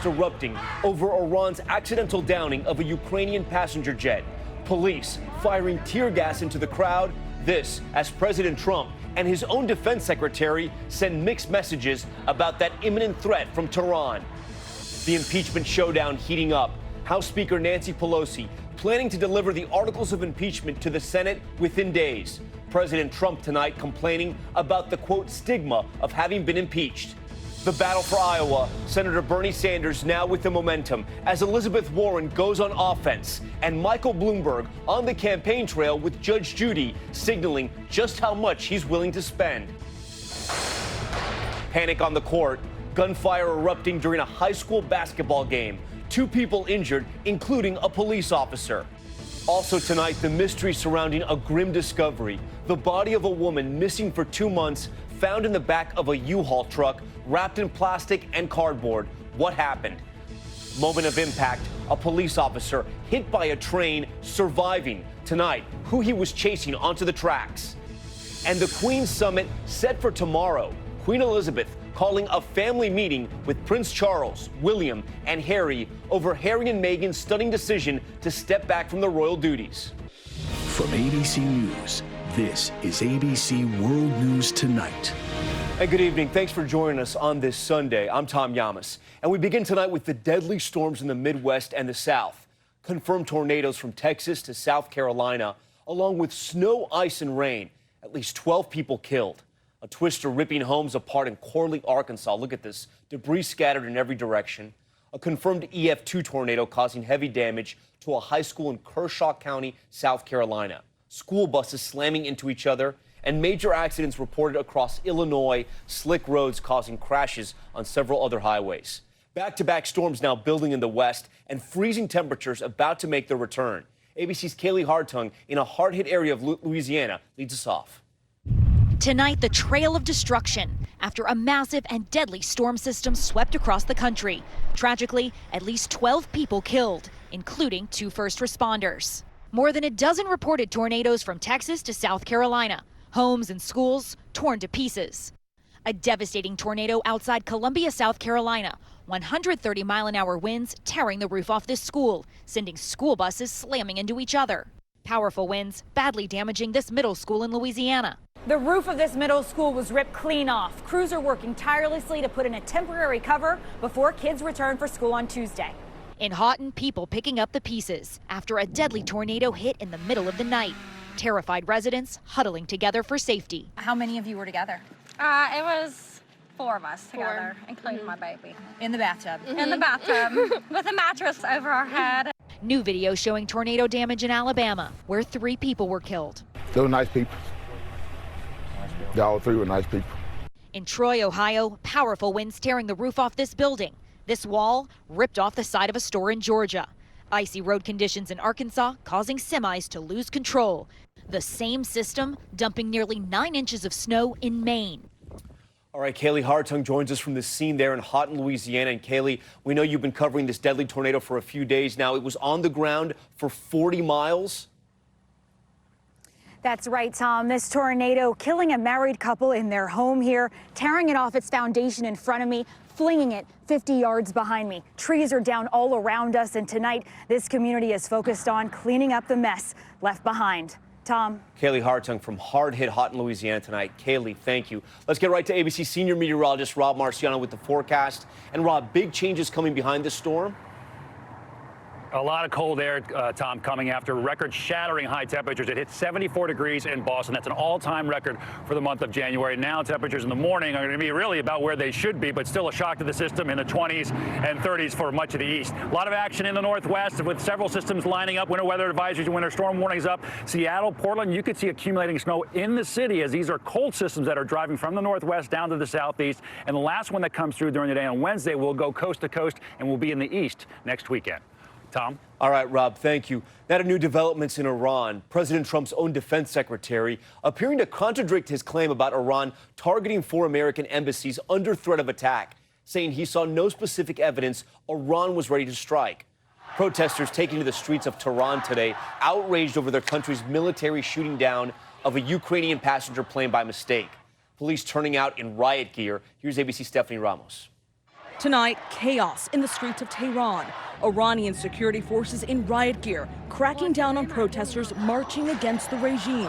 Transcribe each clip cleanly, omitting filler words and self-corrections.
erupting over Iran's accidental downing of a Ukrainian passenger jet. Police firing tear gas into the crowd. This as President Trump and his own defense secretary send mixed messages about that imminent threat from Tehran. The impeachment showdown heating up. House Speaker Nancy Pelosi planning to deliver the articles of impeachment to the Senate within days. President Trump tonight complaining about the, quote, stigma of having been impeached. The battle for Iowa, Senator Bernie Sanders now with the momentum as Elizabeth Warren goes on offense, and Michael Bloomberg on the campaign trail with Judge Judy signaling just how much he's willing to spend. Panic on the court, gunfire erupting during a high school basketball game. 2 people injured, including a police officer. Also tonight, the mystery surrounding a grim discovery. The body of a woman missing for 2 months, found in the back of a U-Haul truck, wrapped in plastic and cardboard. What happened? Moment of impact, a police officer hit by a train, surviving. Tonight, who he was chasing onto the tracks. And the Queen's Summit set for tomorrow. Queen Elizabeth calling a family meeting with Prince Charles, William, and Harry over Harry and Meghan's stunning decision to step back from the royal duties. From ABC News, this is ABC World News Tonight. And good evening. Thanks for joining us on this Sunday. I'm Tom Yamas. And we begin tonight with the deadly storms in the Midwest and the South. Confirmed tornadoes from Texas to South Carolina, along with snow, ice, and rain. At least 12 people killed. A twister ripping homes apart in Corley, Arkansas. Look at this. Debris scattered in every direction. A confirmed EF2 tornado causing heavy damage to a high school in Kershaw County, South Carolina. School buses slamming into each other, and major accidents reported across Illinois, slick roads causing crashes on several other highways. Back-to-back storms now building in the west, and freezing temperatures about to make their return. ABC's Kaylee Hartung in a hard-hit area of Louisiana leads us off. Tonight, the trail of destruction after a massive and deadly storm system swept across the country. Tragically, at least 12 people killed, including 2 first responders. More than a dozen reported tornadoes from Texas to South Carolina. Homes and schools torn to pieces. A devastating tornado outside Columbia, South Carolina. 130-mile-an-hour winds tearing the roof off this school, sending school buses slamming into each other. Powerful winds badly damaging this middle school in Louisiana. The roof of this middle school was ripped clean off. Crews are working tirelessly to put in a temporary cover before kids return for school on Tuesday. In Houghton, people picking up the pieces after a deadly tornado hit in the middle of the night. Terrified residents huddling together for safety. How many of you were together? It was 4 of us together, including my baby. In the bathtub? In the bathtub with a mattress over our head. New video showing tornado damage in Alabama, where 3 people were killed. They were nice people. All 3 were nice people. In Troy, Ohio, powerful winds tearing the roof off this building. This wall ripped off the side of a store in Georgia. Icy road conditions in Arkansas causing semis to lose control. The same system dumping nearly 9 inches of snow in Maine. All right, Kaylee Hartung joins us from the scene there in Houghton, Louisiana. And Kaylee, we know you've been covering this deadly tornado for a few days now. It was on the ground for 40 miles. That's right, Tom. This tornado killing a married couple in their home here, tearing it off its foundation in front of me, flinging it 50 yards behind me. Trees are down all around us, and tonight this community is focused on cleaning up the mess left behind. Tom. Kaylee Hartung from hard-hit Houghton, Louisiana tonight. Kaylee, thank you. Let's get right to ABC senior meteorologist Rob Marciano with the forecast. And Rob, big changes coming behind this storm? A lot of cold air, Tom, coming after record-shattering high temperatures. It hit 74 degrees in Boston. That's an all-time record for the month of January. Now temperatures in the morning are going to be really about where they should be, but still a shock to the system in the 20s and 30s for much of the east. A lot of action in the northwest with several systems lining up. Winter weather advisories and winter storm warnings up. Seattle, Portland, you could see accumulating snow in the city as these are cold systems that are driving from the northwest down to the southeast. And the last one that comes through during the day on Wednesday will go coast to coast and will be in the east next weekend. Tom? All right, Rob, thank you. Now to new developments in Iran. President Trump's own defense secretary appearing to contradict his claim about Iran targeting 4 American embassies under threat of attack, saying he saw no specific evidence Iran was ready to strike. Protesters taking to the streets of Tehran today, outraged over their country's military shooting down of a Ukrainian passenger plane by mistake. Police turning out in riot gear. Here's ABC's Stephanie Ramos. Tonight, chaos in the streets of Tehran. Iranian security forces in riot gear, cracking down on protesters marching against the regime.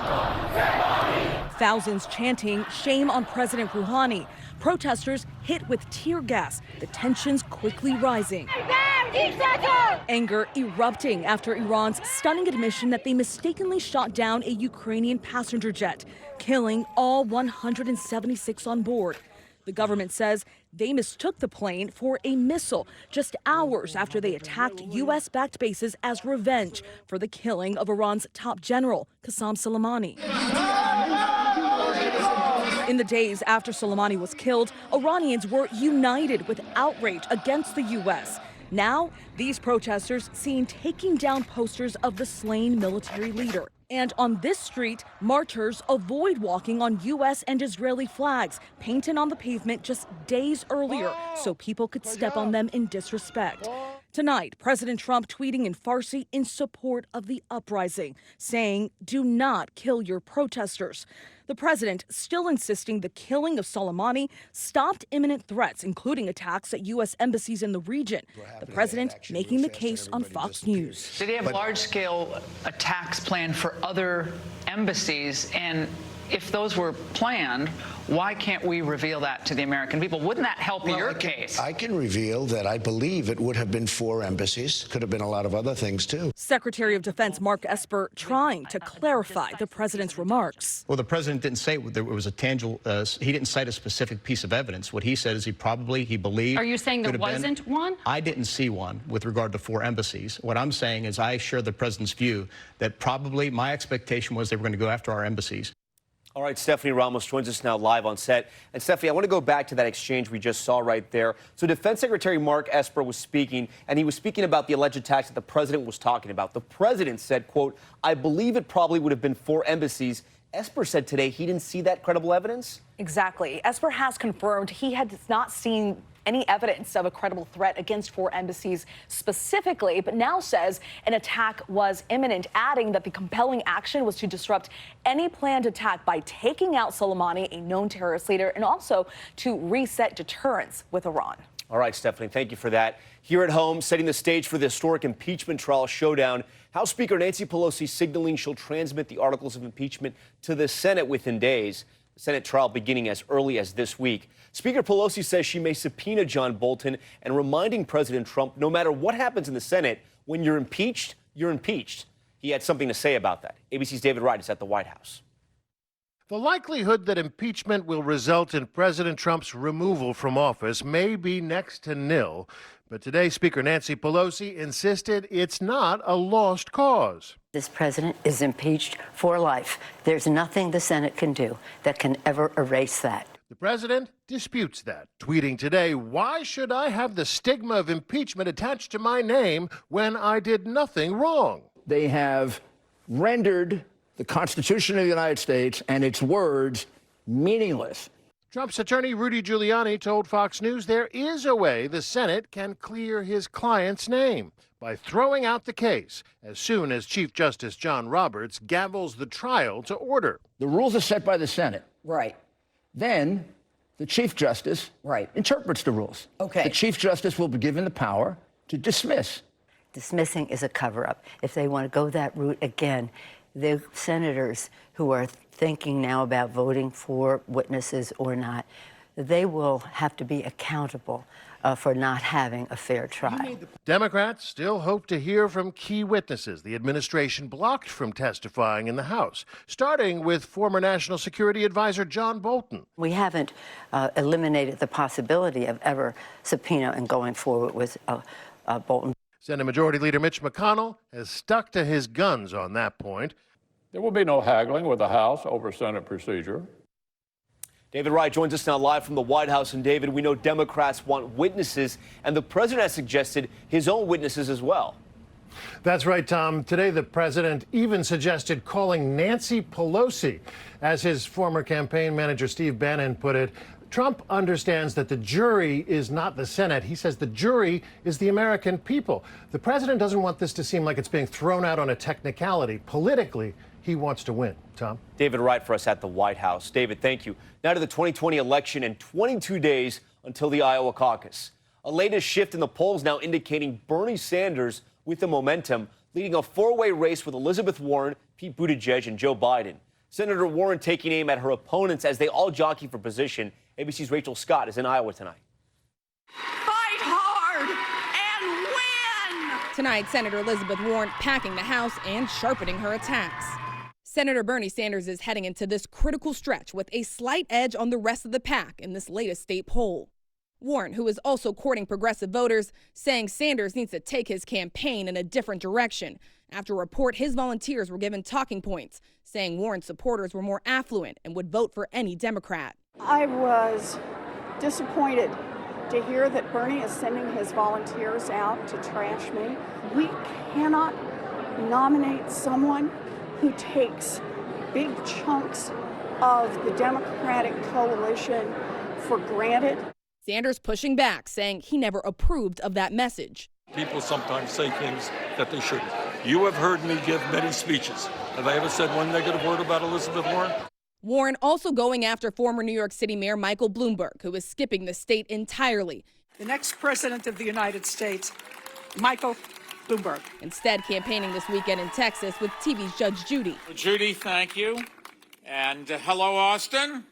Thousands chanting shame on President Rouhani. Protesters hit with tear gas, the tensions quickly rising. Anger erupting after Iran's stunning admission that they mistakenly shot down a Ukrainian passenger jet, killing all 176 on board. The government says they mistook the plane for a missile just hours after they attacked U.S.-backed bases as revenge for the killing of Iran's top general, Qasem Soleimani. In the days after Soleimani was killed, Iranians were united with outrage against the U.S. Now, these protesters seen taking down posters of the slain military leader. And on this street, marchers avoid walking on U.S. and Israeli flags painted on the pavement just days earlier so people could step on them in disrespect. Tonight, President Trump tweeting in Farsi in support of the uprising, saying, "Do not kill your protesters." The president still insisting the killing of Soleimani stopped imminent threats, including attacks at U.S. embassies in the region. The president making the case on Fox News. Do they have large-scale attacks planned for other embassies? And if those were planned, why can't we reveal that to the American people? Wouldn't that help your case? I can reveal that I believe it would have been 4 embassies. Could have been a lot of other things, too. Secretary of Defense Mark Esper trying to clarify the president's remarks. Well, the president didn't say there was a tangible, he didn't cite a specific piece of evidence. What he said is he believed. Are you saying there wasn't one? I didn't see one with regard to 4 embassies. What I'm saying is I share the president's view that probably my expectation was they were going to go after our embassies. All right, Stephanie Ramos joins us now live on set. And Stephanie, I want to go back to that exchange we just saw right there. So Defense Secretary Mark Esper was speaking, and he was speaking about the alleged attacks that the president was talking about. The president said, quote, "I believe it probably would have been 4 embassies." Esper said today he didn't see that credible evidence. Exactly. Esper has confirmed he had not seen any evidence of a credible threat against 4 embassies specifically, but now says an attack was imminent, adding that the compelling action was to disrupt any planned attack by taking out Soleimani, a known terrorist leader, and also to reset deterrence with Iran. All right, Stephanie, thank you for that. Here at home, setting the stage for the historic impeachment trial showdown, House Speaker Nancy Pelosi signaling she'll transmit the articles of impeachment to the Senate within days. The Senate trial beginning as early as this week. Speaker Pelosi says she may subpoena John Bolton and reminding President Trump no matter what happens in the Senate, when you're impeached, you're impeached. He had something to say about that. ABC's David Wright is at the White House. The likelihood that impeachment will result in President Trump's removal from office may be next to nil. But today, Speaker Nancy Pelosi insisted it's not a lost cause. This president is impeached for life. There's nothing the Senate can do that can ever erase that. The president disputes that, tweeting today, "Why should I have the stigma of impeachment attached to my name when I did nothing wrong?" They have rendered the Constitution of the United States and its words meaningless. Trump's attorney Rudy Giuliani told Fox News there is a way the Senate can clear his client's name by throwing out the case as soon as Chief Justice John Roberts gavels the trial to order. The rules are set by the Senate. Right. Then the Chief Justice interprets the rules. Okay. The Chief Justice will be given the power to dismiss. Dismissing is a cover-up. If they want to go that route again, the senators who are thinking now about voting for witnesses or not, they will have to be accountable for not having a fair trial. Democrats still hope to hear from key witnesses the administration blocked from testifying in the House, starting with former National Security Advisor John Bolton. We haven't eliminated the possibility of ever subpoena and going forward with Bolton. Senate Majority Leader Mitch McConnell has stuck to his guns on that point. There will be no haggling with the House over Senate procedure. David Wright joins us now live from the White House. And David, we know Democrats want witnesses, and the president has suggested his own witnesses as well. That's right, Tom. Today, the president even suggested calling Nancy Pelosi. As his former campaign manager Steve Bannon put it, Trump understands that the jury is not the Senate. He says the jury is the American people. The president doesn't want this to seem like it's being thrown out on a technicality. Politically, he wants to win. Tom? David Wright for us at the White House. David, thank you. Now to the 2020 election and 22 days until the Iowa caucus. A latest shift in the polls now indicating Bernie Sanders with the momentum, leading a four-way race with Elizabeth Warren, Pete Buttigieg, and Joe Biden. Senator Warren taking aim at her opponents as they all jockey for position. ABC's Rachel Scott is in Iowa tonight. Fight hard and win! Tonight, Senator Elizabeth Warren packing the House and sharpening her attacks. Senator Bernie Sanders is heading into this critical stretch with a slight edge on the rest of the pack in this latest state poll. Warren, who is also courting progressive voters, saying Sanders needs to take his campaign in a different direction after a report his volunteers were given talking points, saying Warren's supporters were more affluent and would vote for any Democrat. I was disappointed to hear that Bernie is sending his volunteers out to trash me. We cannot nominate someone who takes big chunks of the Democratic coalition for granted. Sanders pushing back, saying he never approved of that message. People sometimes say things that they shouldn't. You have heard me give many speeches. Have I ever said one negative word about Elizabeth Warren? Warren also going after former New York City Mayor Michael Bloomberg, who is skipping the state entirely. The next president of the United States, Michael Bloomberg. Instead, campaigning this weekend in Texas with TV's Judge Judy. Judy, thank you. And hello, Austin.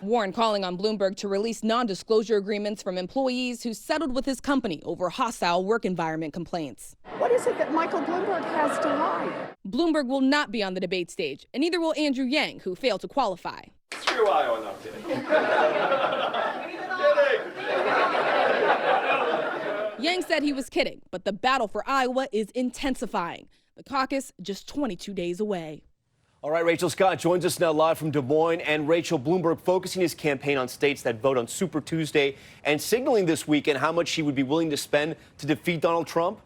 Warren calling on Bloomberg to release non-disclosure agreements from employees who settled with his company over hostile work environment complaints. What is it that Michael Bloomberg has to hide? Bloomberg will not be on the debate stage, and neither will Andrew Yang, who failed to qualify. Screw Iowa, no, kidding. Yang said he was kidding, but the battle for Iowa is intensifying. The caucus just 22 days away. All right, Rachel Scott joins us now live from Des Moines. And Rachel, Bloomberg focusing his campaign on states that vote on Super Tuesday and signaling this weekend how much he would be willing to spend to defeat Donald Trump.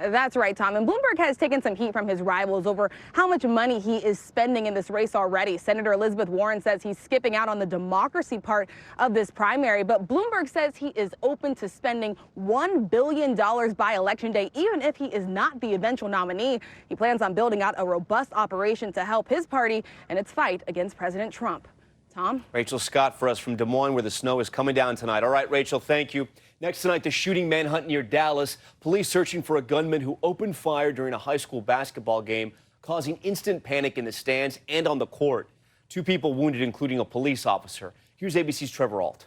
That's right, Tom. And Bloomberg has taken some heat from his rivals over how much money he is spending in this race already. Senator Elizabeth Warren says he's skipping out on the democracy part of this primary, but Bloomberg says he is open to spending $1 billion by Election Day, even if he is not the eventual nominee. He plans on building out a robust operation to help his party in its fight against President Trump. Tom? Rachel Scott for us from Des Moines, where the snow is coming down tonight. All right, Rachel, thank you. Next tonight, the shooting manhunt near Dallas. Police searching for a gunman who opened fire during a high school basketball game, causing instant panic in the stands and on the court. 2 people wounded, including a police officer. Here's ABC's Trevor Ault.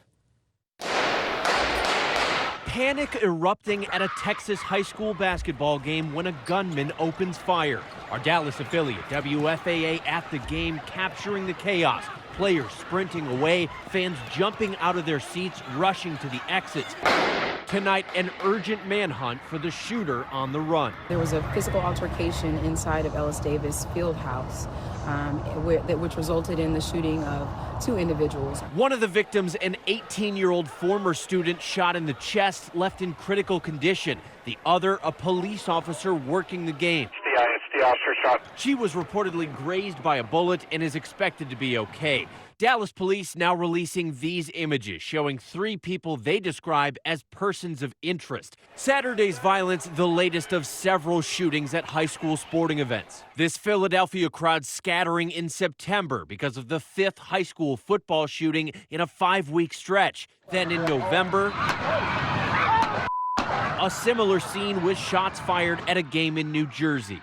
Panic erupting at a Texas high school basketball game when a gunman opens fire. Our Dallas affiliate, WFAA, at the game, capturing the chaos. Players sprinting away, fans jumping out of their seats, rushing to the exits. Tonight, an urgent manhunt for the shooter on the run. There was a physical altercation inside of Ellis Davis Fieldhouse, which resulted in the shooting of 2 individuals. One of the victims, an 18-year-old former student shot in the chest, left in critical condition. The other, a police officer working the game. She was reportedly grazed by a bullet and is expected to be okay. Dallas police now releasing these images showing 3 people they describe as persons of interest. Saturday's violence, the latest of several shootings at high school sporting events. This Philadelphia crowd scattering in September because of the 5th high school football shooting in a 5-week stretch. Then in November, a similar scene with shots fired at a game in New Jersey.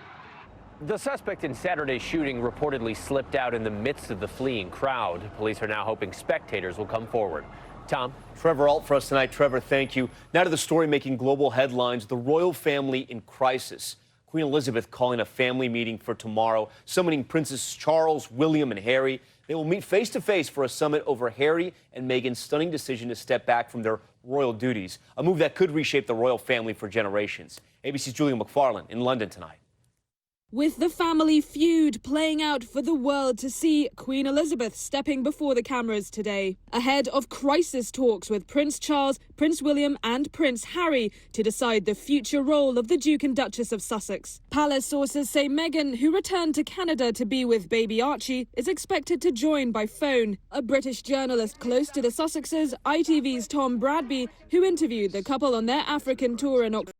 The suspect in Saturday's shooting reportedly slipped out in the midst of the fleeing crowd. Police are now hoping spectators will come forward. Tom? Trevor Ault for us tonight. Trevor, thank you. Now to the story making global headlines, the royal family in crisis. Queen Elizabeth calling a family meeting for tomorrow, summoning Princes Charles, William, and Harry. They will meet face-to-face for a summit over Harry and Meghan's stunning decision to step back from their royal duties, a move that could reshape the royal family for generations. ABC's Julia McFarland in London tonight. With the family feud playing out for the world to see, Queen Elizabeth stepping before the cameras today, ahead of crisis talks with Prince Charles, Prince William and Prince Harry to decide the future role of the Duke and Duchess of Sussex. Palace sources say Meghan, who returned to Canada to be with baby Archie, is expected to join by phone. A British journalist close to the Sussexes, ITV's Tom Bradby, who interviewed the couple on their African tour in October,